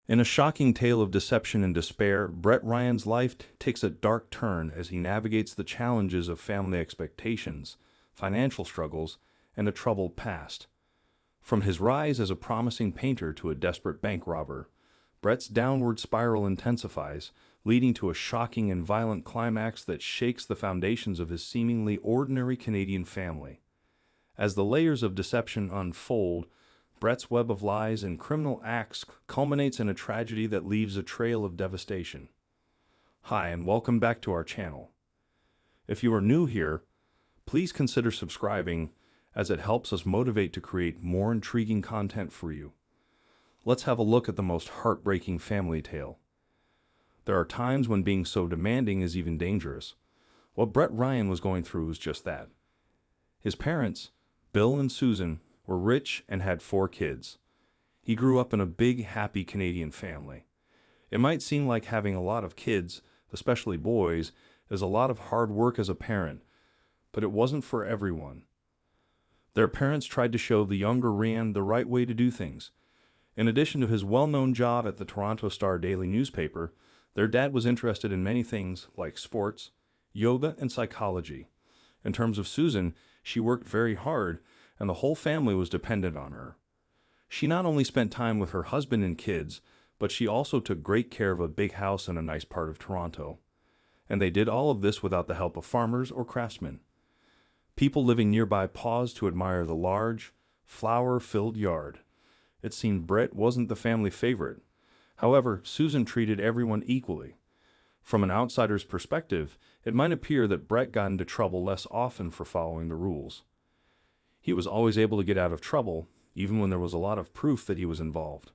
In a shocking tale of deception and despair, Brett Ryan's life takes a dark turn as he navigates the challenges of family expectations, financial struggles, and a troubled past. From his rise as a promising painter to a desperate bank robber, Brett's downward spiral intensifies, leading to a shocking and violent climax that shakes the foundations of his seemingly ordinary Canadian family. As the layers of deception unfold, Brett's web of lies and criminal acts culminates in a tragedy that leaves a trail of devastation. Hi, and welcome back to our channel. If you are new here, please consider subscribing, as it helps us motivate to create more intriguing content for you. Let's have a look at the most heartbreaking family tale. There are times when being so demanding is even dangerous. What Brett Ryan was going through was just that. His parents, Bill and Susan, were rich and had 4 kids. He grew up in a big, happy Canadian family. It might seem like having a lot of kids, especially boys, is a lot of hard work as a parent, but it wasn't for everyone. Their parents tried to show the younger Ryan the right way to do things. In addition to his well-known job at the Toronto Star daily newspaper, their dad was interested in many things like sports, yoga, and psychology. In terms of Susan, she worked very hard, and the whole family was dependent on her. She not only spent time with her husband and kids, but she also took great care of a big house in a nice part of Toronto. And they did all of this without the help of farmers or craftsmen. People living nearby paused to admire the large, flower-filled yard. It seemed Brett wasn't the family favorite. However, Susan treated everyone equally. From an outsider's perspective, it might appear that Brett got into trouble less often for following the rules. He was always able to get out of trouble, even when there was a lot of proof that he was involved.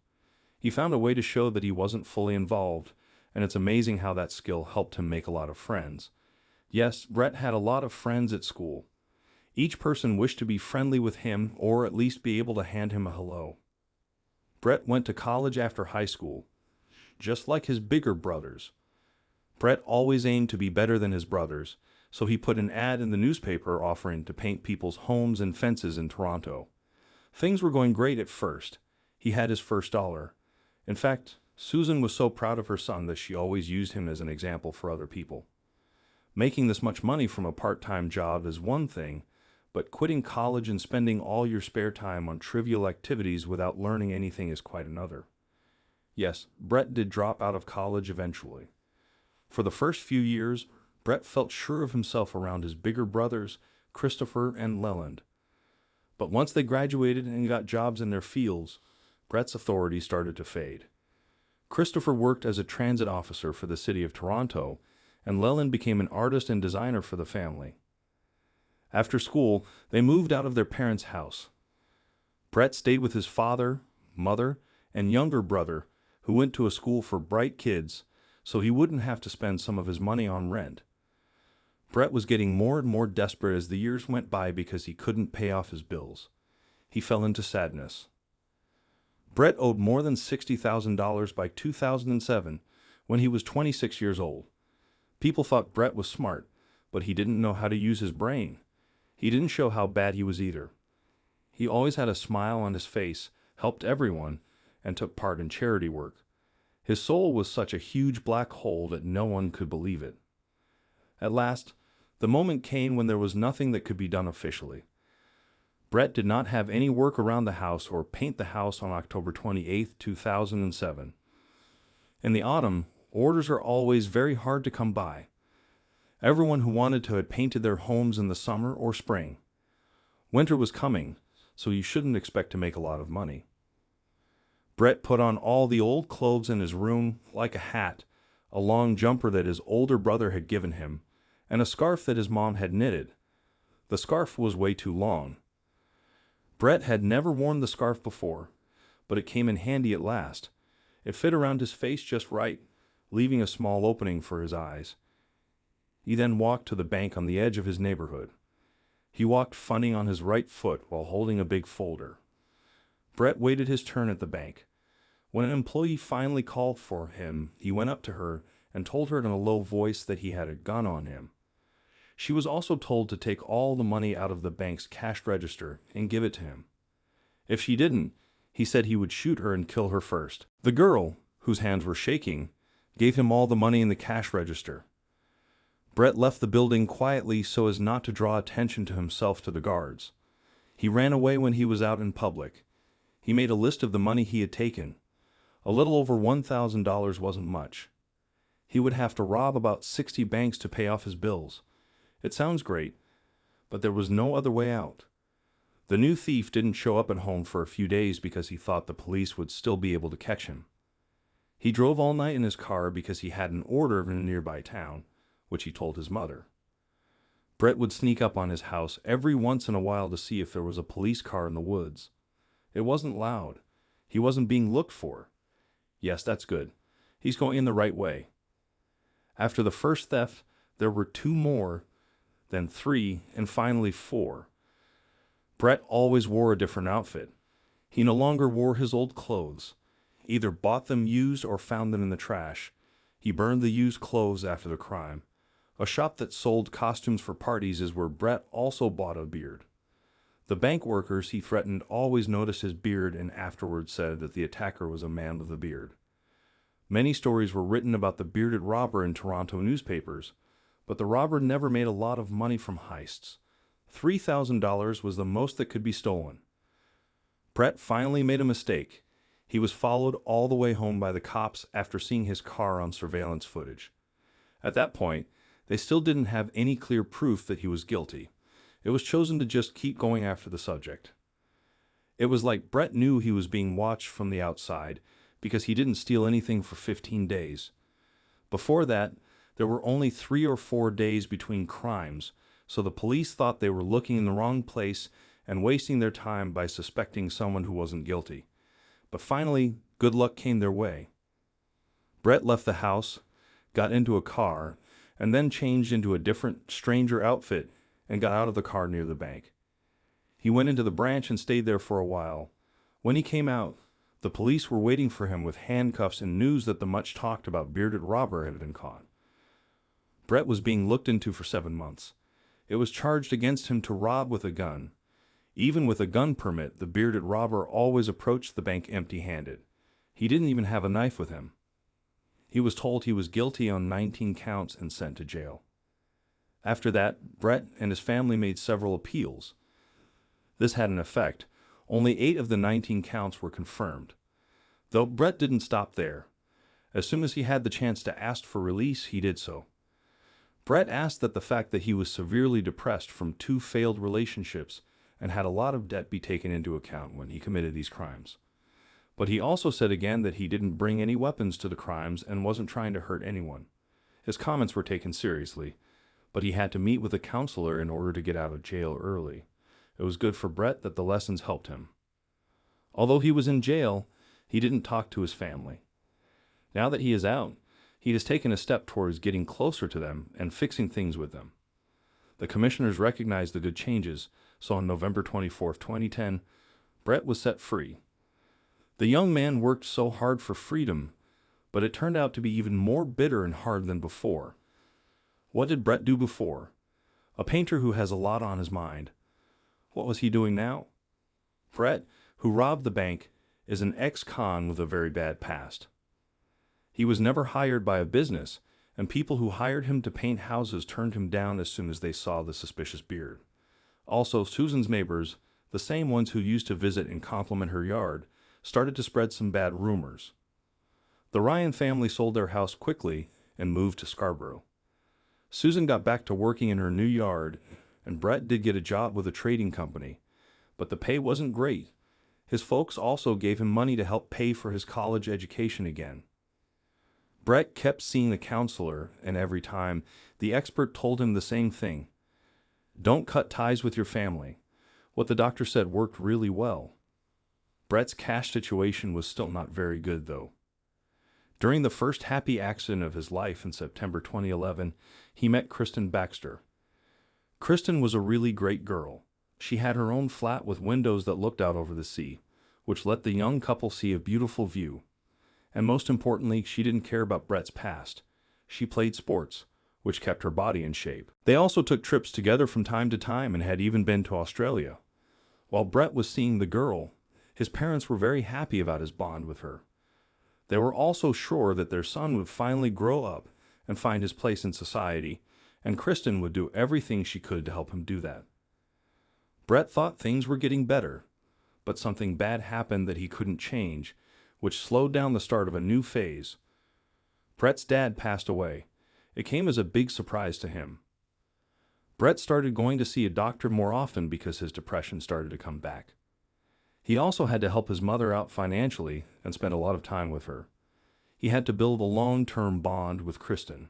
He found a way to show that he wasn't fully involved, and it's amazing how that skill helped him make a lot of friends. Yes, Brett had a lot of friends at school. Each person wished to be friendly with him or at least be able to hand him a hello. Brett went to college after high school. Just like his bigger brothers, Brett always aimed to be better than his brothers, so he put an ad in the newspaper offering to paint people's homes and fences in Toronto. Things were going great at first. He had his first dollar. In fact, Susan was so proud of her son that she always used him as an example for other people. Making this much money from a part-time job is one thing, but quitting college and spending all your spare time on trivial activities without learning anything is quite another. Yes, Brett did drop out of college eventually. For the first few years, Brett felt sure of himself around his bigger brothers, Christopher and Leland. But once they graduated and got jobs in their fields, Brett's authority started to fade. Christopher worked as a transit officer for the city of Toronto, and Leland became an artist and designer for the family. After school, they moved out of their parents' house. Brett stayed with his father, mother, and younger brother, who went to a school for bright kids, so he wouldn't have to spend some of his money on rent. Brett was getting more and more desperate as the years went by because he couldn't pay off his bills. He fell into sadness. Brett owed more than $60,000 by 2007, when he was 26 years old. People thought Brett was smart, but he didn't know how to use his brain. He didn't show how bad he was either. He always had a smile on his face, helped everyone, and took part in charity work. His soul was such a huge black hole that no one could believe it. At last, the moment came when there was nothing that could be done officially. Brett did not have any work around the house or paint the house on October 28, 2007. In the autumn, orders are always very hard to come by. Everyone who wanted to had painted their homes in the summer or spring. Winter was coming, so you shouldn't expect to make a lot of money. Brett put on all the old clothes in his room, like a hat, a long jumper that his older brother had given him, and a scarf that his mom had knitted. The scarf was way too long. Brett had never worn the scarf before, but it came in handy at last. It fit around his face just right, leaving a small opening for his eyes. He then walked to the bank on the edge of his neighborhood. He walked funny on his right foot while holding a big folder. Brett waited his turn at the bank. When an employee finally called for him, he went up to her and told her in a low voice that he had a gun on him. She was also told to take all the money out of the bank's cash register and give it to him. If she didn't, he said he would shoot her and kill her first. The girl, whose hands were shaking, gave him all the money in the cash register. Brett left the building quietly so as not to draw attention to himself to the guards. He ran away when he was out in public. He made a list of the money he had taken. A little over $1,000 wasn't much. He would have to rob about 60 banks to pay off his bills. It sounds great, but there was no other way out. The new thief didn't show up at home for a few days because he thought the police would still be able to catch him. He drove all night in his car because he had an order in a nearby town, which he told his mother. Brett would sneak up on his house every once in a while to see if there was a police car in the woods. It wasn't loud. He wasn't being looked for. Yes, that's good. He's going in the right way. After the first theft, there were 2 more, then 3, and finally 4. Brett always wore a different outfit. He no longer wore his old clothes. Either bought them used or found them in the trash. He burned the used clothes after the crime. A shop that sold costumes for parties is where Brett also bought a beard. The bank workers he threatened always noticed his beard and afterwards said that the attacker was a man with a beard. Many stories were written about the bearded robber in Toronto newspapers, but the robber never made a lot of money from heists. $3,000 was the most that could be stolen. Brett finally made a mistake. He was followed all the way home by the cops after seeing his car on surveillance footage. At that point, they still didn't have any clear proof that he was guilty. It was chosen to just keep going after the subject. It was like Brett knew he was being watched from the outside because he didn't steal anything for 15 days. Before that, there were only 3 or 4 days between crimes, so the police thought they were looking in the wrong place and wasting their time by suspecting someone who wasn't guilty. But finally, good luck came their way. Brett left the house, got into a car, and then changed into a different, stranger outfit and got out of the car near the bank. He went into the branch and stayed there for a while. When he came out, the police were waiting for him with handcuffs and news that the much-talked-about bearded robber had been caught. Brett was being looked into for 7 months. It was charged against him to rob with a gun. Even with a gun permit, the bearded robber always approached the bank empty-handed. He didn't even have a knife with him. He was told he was guilty on 19 counts and sent to jail. After that, Brett and his family made several appeals. This had an effect. Only 8 of the 19 counts were confirmed. Though Brett didn't stop there. As soon as he had the chance to ask for release, he did so. Brett asked that the fact that he was severely depressed from 2 failed relationships and had a lot of debt be taken into account when he committed these crimes. But he also said again that he didn't bring any weapons to the crimes and wasn't trying to hurt anyone. His comments were taken seriously, but he had to meet with a counselor in order to get out of jail early. It was good for Brett that the lessons helped him. Although he was in jail, he didn't talk to his family. Now that he is out, he has taken a step towards getting closer to them and fixing things with them. The commissioners recognized the good changes, so on November 24, 2010, Brett was set free. The young man worked so hard for freedom, but it turned out to be even more bitter and hard than before. What did Brett do before? A painter who has a lot on his mind. What was he doing now? Brett, who robbed the bank, is an ex-con with a very bad past. He was never hired by a business, and people who hired him to paint houses turned him down as soon as they saw the suspicious beard. Also, Susan's neighbors, the same ones who used to visit and compliment her yard, started to spread some bad rumors. The Ryan family sold their house quickly and moved to Scarborough. Susan got back to working in her new yard, and Brett did get a job with a trading company, but the pay wasn't great. His folks also gave him money to help pay for his college education again. Brett kept seeing the counselor, and every time, the expert told him the same thing. Don't cut ties with your family. What the doctor said worked really well. Brett's cash situation was still not very good, though. During the first happy accident of his life in September 2011, he met Kristen Baxter. Kristen was a really great girl. She had her own flat with windows that looked out over the sea, which let the young couple see a beautiful view. And most importantly, she didn't care about Brett's past. She played sports, which kept her body in shape. They also took trips together from time to time and had even been to Australia. While Brett was seeing the girl, his parents were very happy about his bond with her. They were also sure that their son would finally grow up and find his place in society, and Kristen would do everything she could to help him do that. Brett thought things were getting better, but something bad happened that he couldn't change, which slowed down the start of a new phase. Brett's dad passed away. It came as a big surprise to him. Brett started going to see a doctor more often because his depression started to come back. He also had to help his mother out financially and spend a lot of time with her. He had to build a long-term bond with Kristen.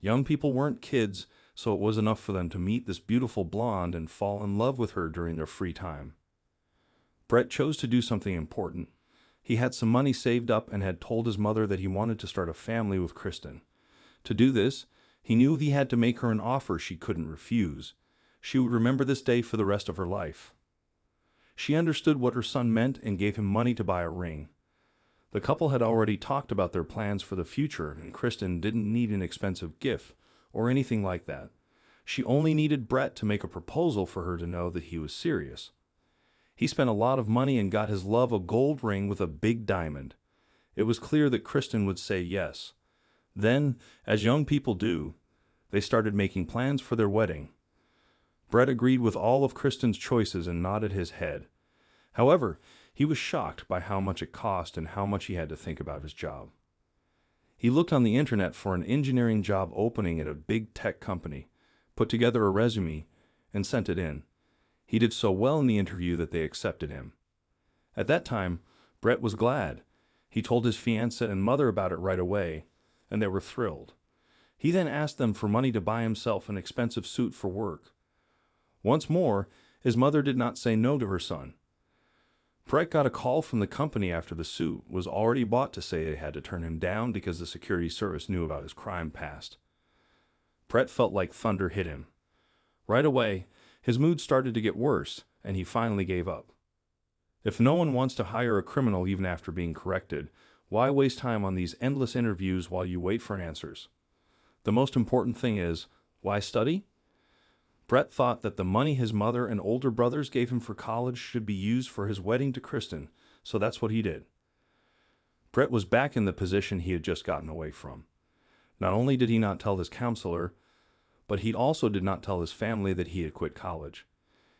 Young people weren't kids, so it was enough for them to meet this beautiful blonde and fall in love with her during their free time. Brett chose to do something important. He had some money saved up and had told his mother that he wanted to start a family with Kristen. To do this, he knew he had to make her an offer she couldn't refuse. She would remember this day for the rest of her life. She understood what her son meant and gave him money to buy a ring. The couple had already talked about their plans for the future, and Kristen didn't need an expensive gift or anything like that. She only needed Brett to make a proposal for her to know that he was serious. He spent a lot of money and got his love a gold ring with a big diamond. It was clear that Kristen would say yes. Then, as young people do, they started making plans for their wedding. Brett agreed with all of Kristen's choices and nodded his head. However, he was shocked by how much it cost and how much he had to think about his job. He looked on the internet for an engineering job opening at a big tech company, put together a resume, and sent it in. He did so well in the interview that they accepted him. At that time, Brett was glad. He told his fiancée and mother about it right away, and they were thrilled. He then asked them for money to buy himself an expensive suit for work. Once more, his mother did not say no to her son. Brett got a call from the company after the suit was already bought to say they had to turn him down because the security service knew about his crime past. Brett felt like thunder hit him. Right away, his mood started to get worse, and he finally gave up. If no one wants to hire a criminal even after being corrected, why waste time on these endless interviews while you wait for answers? The most important thing is, why study? Brett thought that the money his mother and older brothers gave him for college should be used for his wedding to Kristen, so that's what he did. Brett was back in the position he had just gotten away from. Not only did he not tell his counselor, but he also did not tell his family that he had quit college.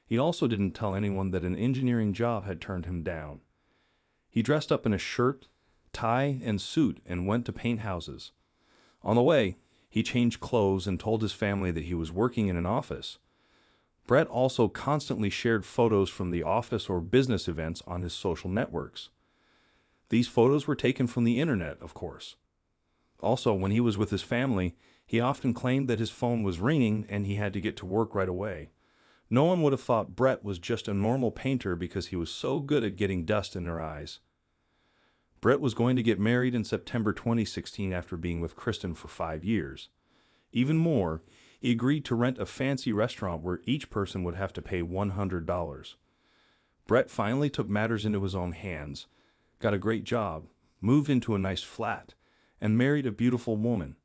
He also didn't tell anyone that an engineering job had turned him down. He dressed up in a shirt, tie, and suit and went to paint houses. On the way, he changed clothes and told his family that he was working in an office. Brett also constantly shared photos from the office or business events on his social networks. These photos were taken from the internet, of course. Also, when he was with his family, he often claimed that his phone was ringing and he had to get to work right away. No one would have thought Brett was just a normal painter because he was so good at getting dust in their eyes. Brett was going to get married in September 2016 after being with Kristen for 5 years. Even more, he agreed to rent a fancy restaurant where each person would have to pay $100. Brett finally took matters into his own hands, got a great job, moved into a nice flat, and married a beautiful woman.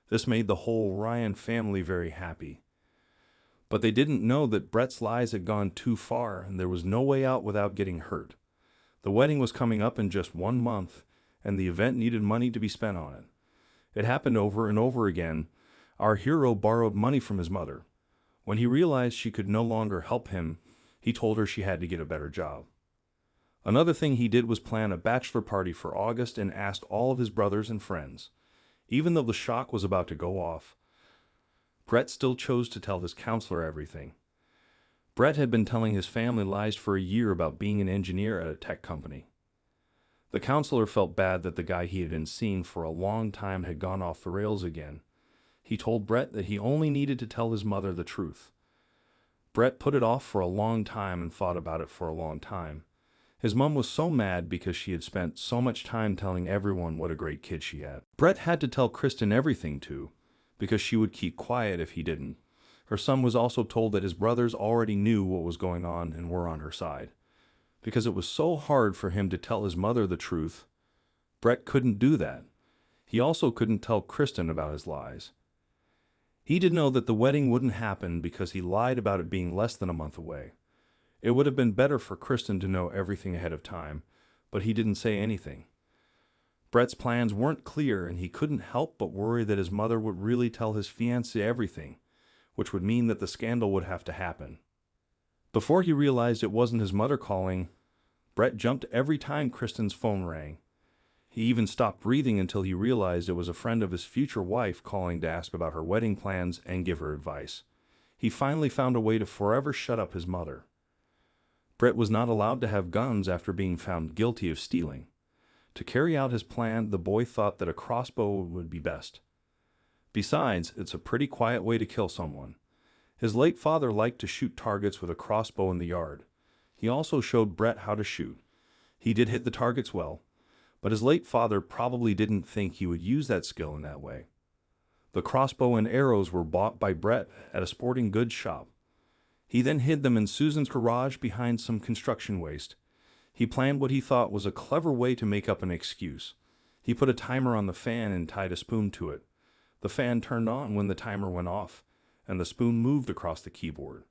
This made the whole Ryan family very happy. But they didn't know that Brett's lies had gone too far and there was no way out without getting hurt. The wedding was coming up in just 1 month, and the event needed money to be spent on it. It happened over and over again. Our hero borrowed money from his mother. When he realized she could no longer help him, he told her she had to get a better job. Another thing he did was plan a bachelor party for August and asked all of his brothers and friends. Even though the shock was about to go off, Brett still chose to tell his counselor everything. Brett had been telling his family lies for a year about being an engineer at a tech company. The counselor felt bad that the guy he had been seeing for a long time had gone off the rails again. He told Brett that he only needed to tell his mother the truth. Brett put it off for a long time and thought about it for a long time. His mom was so mad because she had spent so much time telling everyone what a great kid she had. Brett had to tell Kristen everything too, because she would keep quiet if he didn't. Her son was also told that his brothers already knew what was going on and were on her side. Because it was so hard for him to tell his mother the truth, Brett couldn't do that. He also couldn't tell Kristen about his lies. He did know that the wedding wouldn't happen because he lied about it being less than a month away. It would have been better for Kristen to know everything ahead of time, but he didn't say anything. Brett's plans weren't clear, and he couldn't help but worry that his mother would really tell his fiancée everything, which would mean that the scandal would have to happen. Before he realized it wasn't his mother calling, Brett jumped every time Kristen's phone rang. He even stopped breathing until he realized it was a friend of his future wife calling to ask about her wedding plans and give her advice. He finally found a way to forever shut up his mother. Brett was not allowed to have guns after being found guilty of stealing. To carry out his plan, the boy thought that a crossbow would be best. Besides, it's a pretty quiet way to kill someone. His late father liked to shoot targets with a crossbow in the yard. He also showed Brett how to shoot. He did hit the targets well, but his late father probably didn't think he would use that skill in that way. The crossbow and arrows were bought by Brett at a sporting goods shop. He then hid them in Susan's garage behind some construction waste. He planned what he thought was a clever way to make up an excuse. He put a timer on the fan and tied a spoon to it. The fan turned on when the timer went off, and the spoon moved across the keyboard.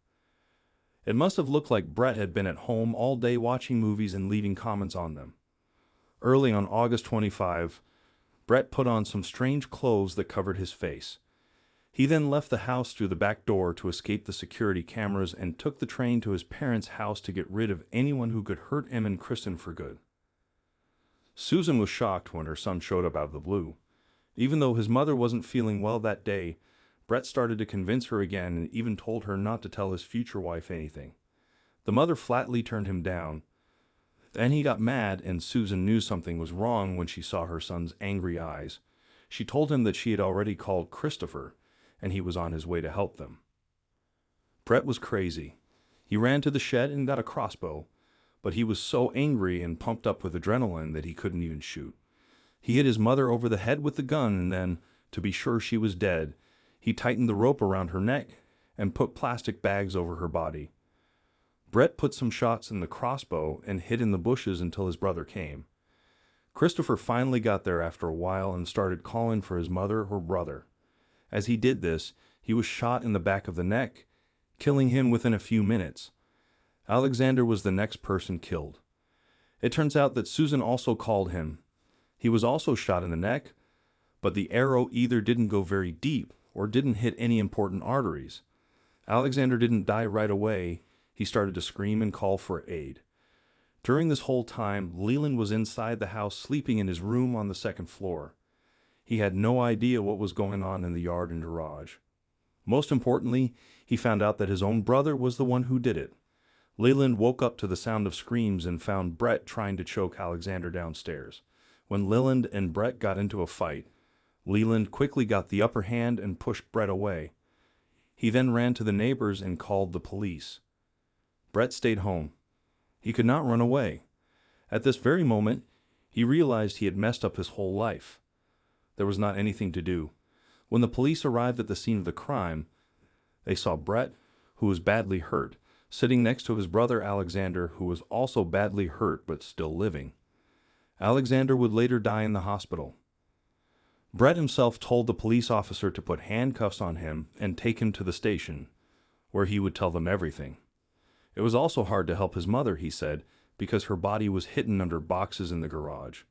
It must have looked like Brett had been at home all day watching movies and leaving comments on them. Early on August 25, Brett put on some strange clothes that covered his face. He then left the house through the back door to escape the security cameras and took the train to his parents' house to get rid of anyone who could hurt him and Kristen for good. Susan was shocked when her son showed up out of the blue. Even though his mother wasn't feeling well that day, Brett started to convince her again and even told her not to tell his future wife anything. The mother flatly turned him down. Then he got mad, and Susan knew something was wrong when she saw her son's angry eyes. She told him that she had already called Christopher, and he was on his way to help them. Brett was crazy. He ran to the shed and got a crossbow, but he was so angry and pumped up with adrenaline that he couldn't even shoot. He hit his mother over the head with the gun, and then, to be sure she was dead, he tightened the rope around her neck and put plastic bags over her body. Brett put some shots in the crossbow and hid in the bushes until his brother came. Christopher finally got there after a while and started calling for his mother or brother. As he did this, he was shot in the back of the neck, killing him within a few minutes. Alexander was the next person killed. It turns out that Susan also called him. He was also shot in the neck, but the arrow either didn't go very deep or didn't hit any important arteries. Alexander didn't die right away. He started to scream and call for aid. During this whole time, Leland was inside the house sleeping in his room on the second floor. He had no idea what was going on in the yard and garage. Most importantly, he found out that his own brother was the one who did it. Leland woke up to the sound of screams and found Brett trying to choke Alexander downstairs. When Leland and Brett got into a fight, Leland quickly got the upper hand and pushed Brett away. He then ran to the neighbors and called the police. Brett stayed home. He could not run away. At this very moment, he realized he had messed up his whole life. There was not anything to do. When the police arrived at the scene of the crime, they saw Brett, who was badly hurt, sitting next to his brother Alexander, who was also badly hurt but still living. Alexander would later die in the hospital. Brett himself told the police officer to put handcuffs on him and take him to the station, where he would tell them everything. It was also hard to help his mother, he said, because her body was hidden under boxes in the garage.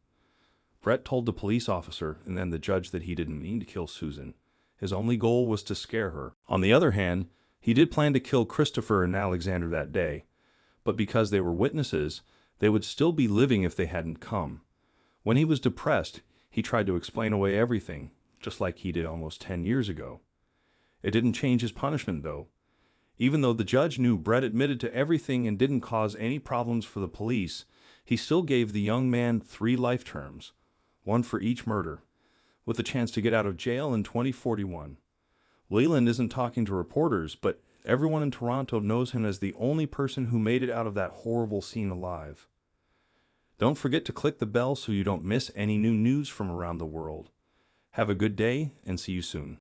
Brett told the police officer and then the judge that he didn't mean to kill Susan. His only goal was to scare her. On the other hand, he did plan to kill Christopher and Alexander that day, but because they were witnesses, they would still be living if they hadn't come. When he was depressed, he tried to explain away everything, just like he did almost 10 years ago. It didn't change his punishment, though. Even though the judge knew Brett admitted to everything and didn't cause any problems for the police, he still gave the young man 3 life terms, 1 for each murder, with a chance to get out of jail in 2041. Leland isn't talking to reporters, but everyone in Toronto knows him as the only person who made it out of that horrible scene alive. Don't forget to click the bell so you don't miss any new news from around the world. Have a good day and see you soon.